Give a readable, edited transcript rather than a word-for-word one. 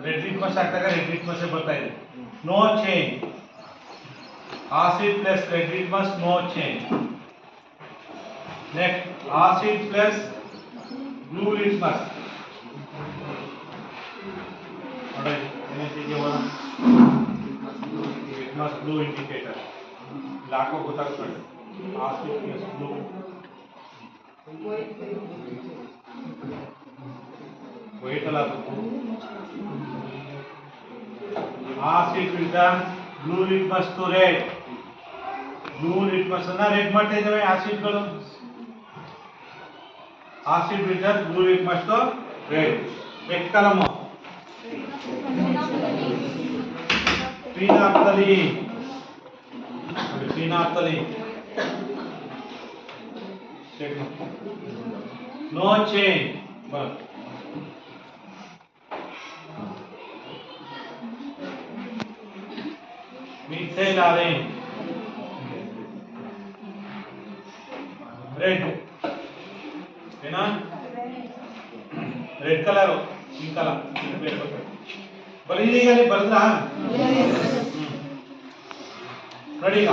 Red litmus ಹಾಕಿದಾಗ red litmus ಬರ್ತಾ ಇದೆ. No change. Acid plus red litmus, no change. Next acid plus blue litmus. ನೋಡಿ ಏನಂತಿದೆಯೋ litmus blue indicator ಲಾಕೋ ಗೊತ್ತಾಗ್ತದೆ. ಆಸಿಡ್ ಪ್ಲಸ್ ಬ್ಲೂ, ವೈಟ್ ಅಲ್ಲ, acid return blue litmus to red. Blue litmus ಅನ್ನ red ಮಾಡ್ತಾ ಇದ್ದಾವೆ ಆಸಿಡ್ಗಳು. Acid return blue litmus to red. Next column phenolphthalein. Phenolphthalein no change. Methyl orange red. ಏನಾ red colour ಈ colour ಬರೀ ಬರೆದ್ರಾ? ನೋಡಿ ಈಗ